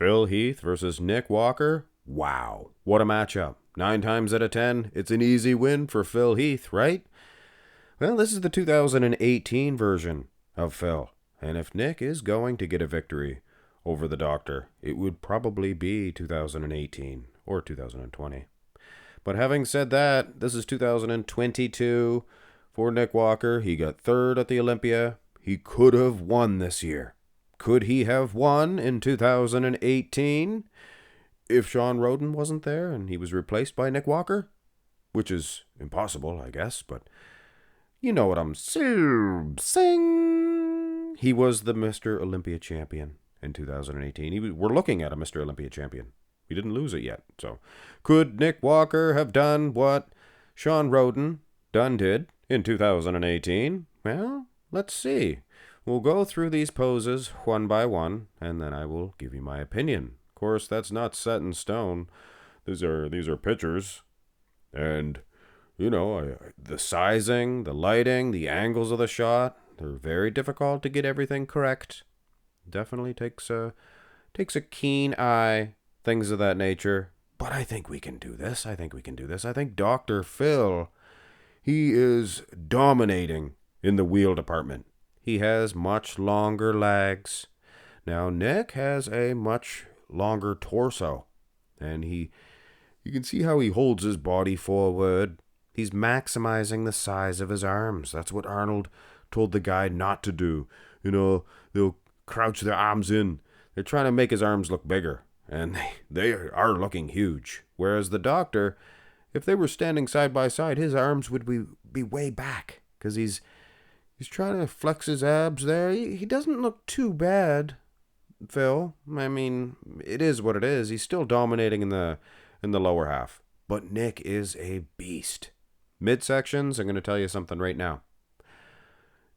Phil Heath versus Nick Walker. Wow, what a matchup. 9 times out of 10, it's an easy win for Phil Heath, right? Well, this is the 2018 version of Phil. And if Nick is going to get a victory over the doctor, it would probably be 2018 or 2020. But having said that, this is 2022 for Nick Walker. He got third at the Olympia. He could have won this year. Could he have won in 2018 if Shawn Rhoden wasn't there and he was replaced by Nick Walker? Which is impossible, I guess, but you know what I'm saying. He was the Mr. Olympia champion in 2018. We're looking at a Mr. Olympia champion. We didn't lose it yet. So, could Nick Walker have done what Shawn Rhoden did in 2018? Well, let's see. We'll go through these poses one by one, and then I will give you my opinion. Of course, that's not set in stone. These are pictures, and the sizing, the lighting, the angles of the shot, they're very difficult to get everything correct. Definitely takes a keen eye, things of that nature. But I think we can do this. I think Dr. Phil, he is dominating in the wheel department. He has much longer legs. Now, Nick has a much longer torso. And you can see how he holds his body forward. He's maximizing the size of his arms. That's what Arnold told the guy not to do. They'll crouch their arms in. They're trying to make his arms look bigger. And they are looking huge. Whereas the doctor, if they were standing side by side, his arms would be way back. Because he's trying to flex his abs there. He doesn't look too bad, Phil. I mean, it is what it is. He's still dominating in the lower half. But Nick is a beast. Midsections, I'm going to tell you something right now.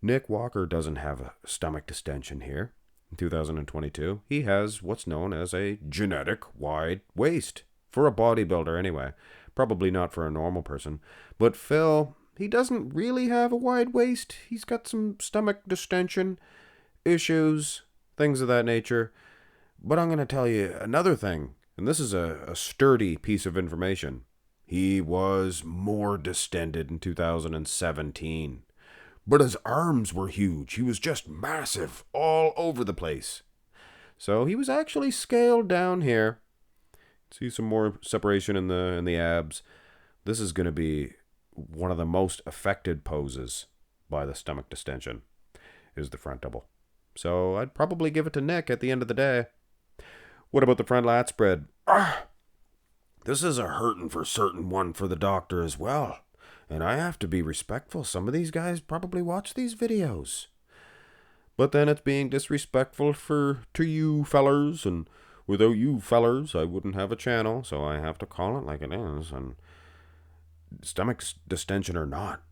Nick Walker doesn't have a stomach distension here in 2022. He has what's known as a genetic wide waist. For a bodybuilder anyway. Probably not for a normal person. But Phil, he doesn't really have a wide waist. He's got some stomach distension issues, things of that nature. But I'm going to tell you another thing, and this is a sturdy piece of information. He was more distended in 2017. But his arms were huge. He was just massive all over the place. So he was actually scaled down here. See some more separation in the abs. This is going to be one of the most affected poses by the stomach distension is the front double. So I'd probably give it to Nick at the end of the day. What about the front lat spread? This is a hurting for certain one for the doctor as well. And I have to be respectful. Some of these guys probably watch these videos. But then it's being disrespectful to you fellers, and without you fellers, I wouldn't have a channel, so I have to call it like it is. And stomach distension or not,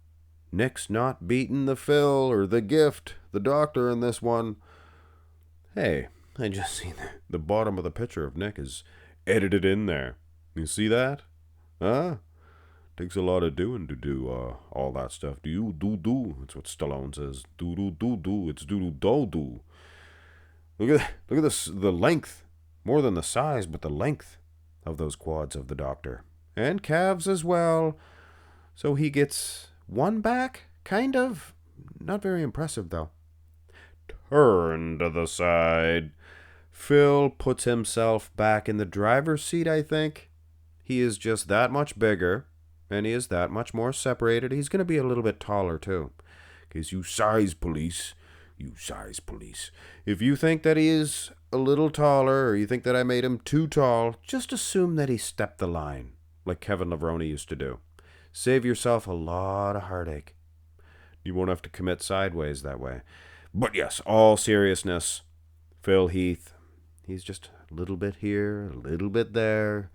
Nick's not beating the Phil or the Gift, the doctor in this one. Hey, I just see the bottom of the picture of Nick is edited in there. You see that? Huh? Takes a lot of doing to do all that stuff. Do. That's what Stallone says. Do. It's do. Look at this. The length, more than the size, but the length of those quads of the doctor, and calves as well. So he gets one back, kind of. Not very impressive though. Turn to the side. Phil puts himself back in the driver's seat. I think he is just that much bigger. And he is that much more separated. He's going to be a little bit taller, too. Because you size police. If you think that he is a little taller, or you think that I made him too tall, just assume that he stepped the line, like Kevin Levrone used to do. Save yourself a lot of heartache. You won't have to commit sideways that way. But yes, all seriousness, Phil Heath, he's just a little bit here, a little bit there.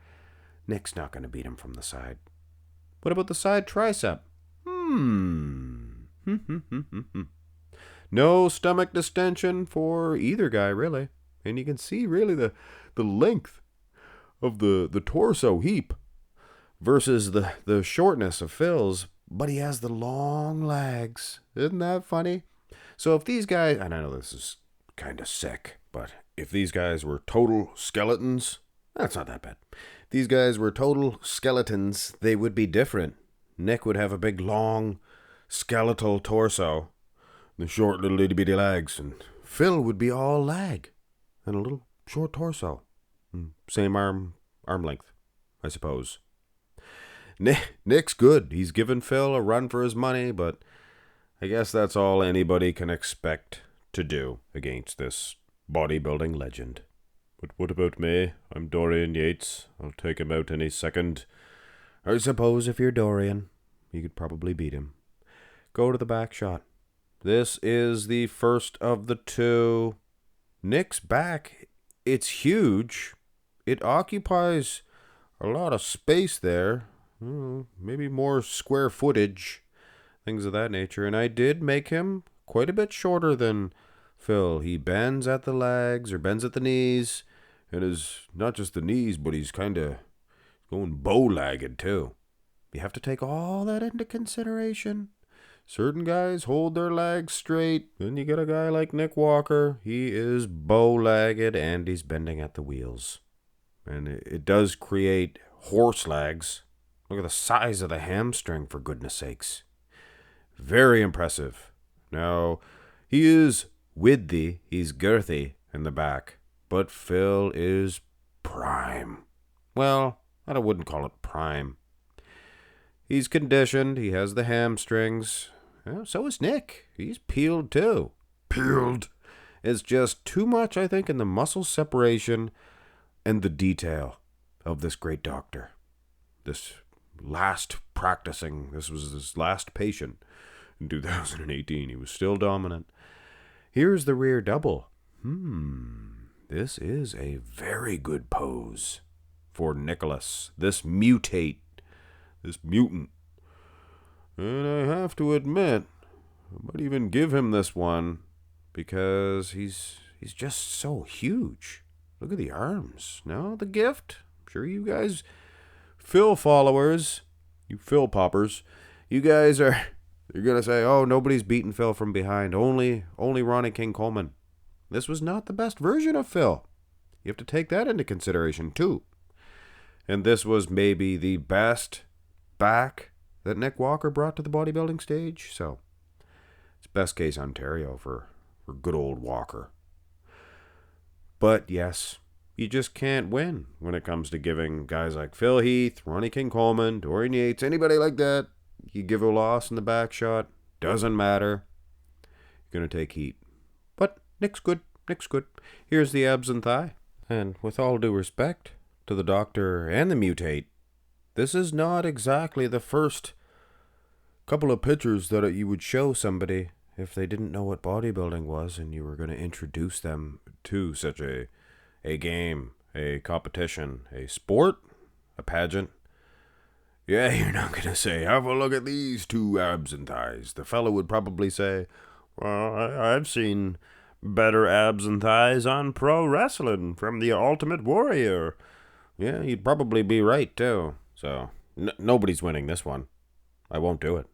Nick's not going to beat him from the side. What about the side tricep? No stomach distension for either guy, really. And you can see really the length of the torso heap versus the shortness of Phil's. But he has the long legs. Isn't that funny? So if these guys, and I know this is kind of sick, but if these guys were total skeletons, that's not that bad. If these guys were total skeletons, they would be different. Nick would have a big, long, skeletal torso, the short little itty bitty legs, and Phil would be all leg and a little short torso. Same arm length, I suppose. Nick's good. He's given Phil a run for his money, but I guess that's all anybody can expect to do against this bodybuilding legend. But what about me? I'm Dorian Yates. I'll take him out any second. I suppose if you're Dorian, you could probably beat him. Go to the back shot. This is the first of the two. Nick's back, it's huge. It occupies a lot of space there. Maybe more square footage, things of that nature. And I did make him quite a bit shorter than Phil. He bends at the legs, or bends at the knees, and is not just the knees, but he's kind of going bow-legged too. You have to take all that into consideration. Certain guys hold their legs straight. Then you get a guy like Nick Walker. He is bow-legged and he's bending at the wheels. And it does create horse legs. Look at the size of the hamstring, for goodness sakes. Very impressive. Now, he is widthy, he's girthy in the back, but Phil is prime. Well, I wouldn't call it prime. He's conditioned, he has the hamstrings. Well, so is Nick. He's peeled too. Peeled. It's just too much, I think, in the muscle separation and the detail of this great doctor. This was his last patient in 2018. He was still dominant. Here's the rear double. This is a very good pose for Nicholas, this mutant. And I have to admit, I might even give him this one because he's just so huge. Look at the arms. No, the gift. I'm sure you guys, Phil followers, you Phil poppers, you guys you're going to say, oh, nobody's beaten Phil from behind. Only Ronnie King Coleman. This was not the best version of Phil. You have to take that into consideration too. And this was maybe the best back that Nick Walker brought to the bodybuilding stage. So it's best case Ontario for good old Walker. But yes, you just can't win when it comes to giving guys like Phil Heath, Ronnie King Coleman, Dorian Yates, anybody like that, you give a loss in the back shot, doesn't matter. You're going to take heat. But Nick's good. Here's the abs and thigh. And with all due respect to the doctor and the mutate, this is not exactly the first couple of pictures that you would show somebody if they didn't know what bodybuilding was and you were going to introduce them to such a game, a competition, a sport, a pageant. Yeah, you're not going to say, have a look at these two abs and thighs. The fellow would probably say, well, I've seen better abs and thighs on pro wrestling from the Ultimate Warrior. Yeah, you'd probably be right, too. So, nobody's winning this one. I won't do it.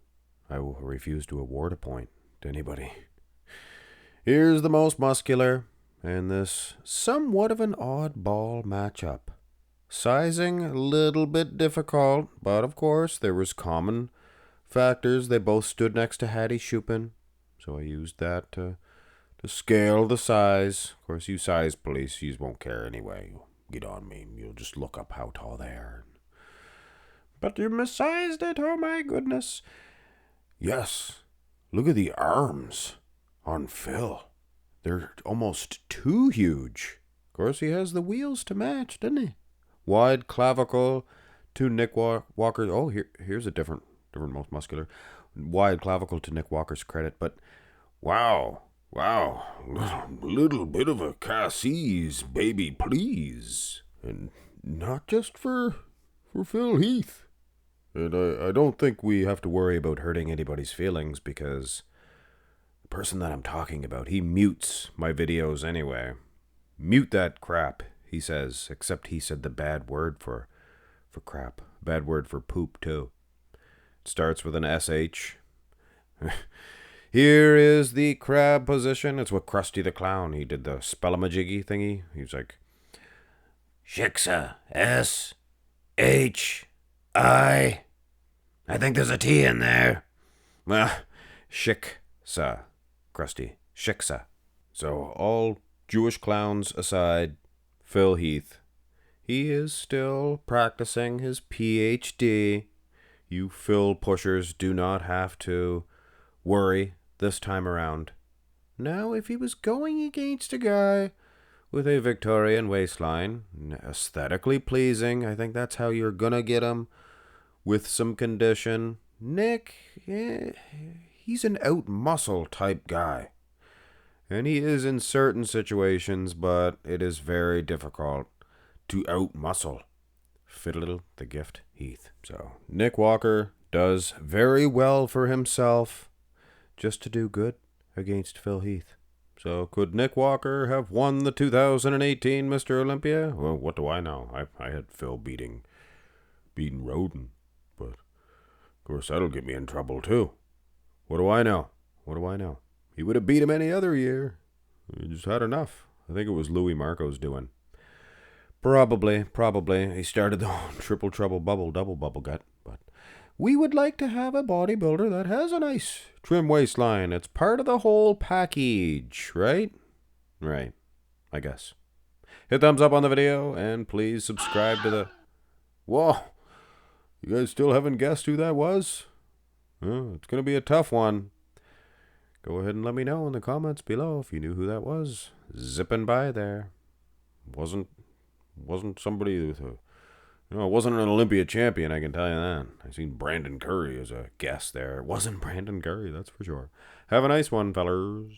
I will refuse to award a point to anybody. Here's the most muscular, and this somewhat of an oddball matchup. Sizing a little bit difficult, but of course there was common factors. They both stood next to Hattie Shupin, so I used that to scale the size. Of course, you size police, you won't care anyway. You'll get on me. You'll just look up how tall they are. But you missized it, oh my goodness. Yes, look at the arms on Phil. They're almost too huge. Of course, he has the wheels to match, doesn't he? Wide clavicle to Nick Walker. Oh, here's a different most muscular. Wide clavicle to Nick Walker's credit, but wow, little bit of a Cassis, baby, please. And not just for Phil Heath. And I don't think we have to worry about hurting anybody's feelings because the person that I'm talking about, he mutes my videos anyway. Mute that crap, he says, except he said the bad word for crap. Bad word for poop, too. It starts with an SH. Here is the crab position. It's what Krusty the Clown, he did the spellamajiggy thingy. He was like, Shiksa, S-H-I. I think there's a T in there. Well, Shiksa, Krusty, Shiksa. So all Jewish clowns aside, Phil Heath, he is still practicing his PhD. You Phil pushers do not have to worry this time around. Now, if he was going against a guy with a Victorian waistline, aesthetically pleasing, I think that's how you're gonna get him, with some condition. Nick, he's an out-muscle type guy. And he is in certain situations, but it is very difficult to out-muscle Fiddle the Gift Heath. So, Nick Walker does very well for himself just to do good against Phil Heath. So, could Nick Walker have won the 2018 Mr. Olympia? Well, what do I know? I had Phil beating Roden, but of course that'll get me in trouble too. What do I know? He would have beat him any other year. He just had enough. I think it was Louis Marco's doing. Probably. He started the triple trouble double bubble gut, but we would like to have a bodybuilder that has a nice trim waistline. It's part of the whole package, right? Right, I guess. Hit thumbs up on the video, and please subscribe to the... Whoa! You guys still haven't guessed who that was? It's going to be a tough one. Go ahead and let me know in the comments below if you knew who that was. Zipping by there. Wasn't somebody with a... it wasn't an Olympia champion, I can tell you that. I seen Brandon Curry as a guest there. It wasn't Brandon Curry, that's for sure. Have a nice one, fellers.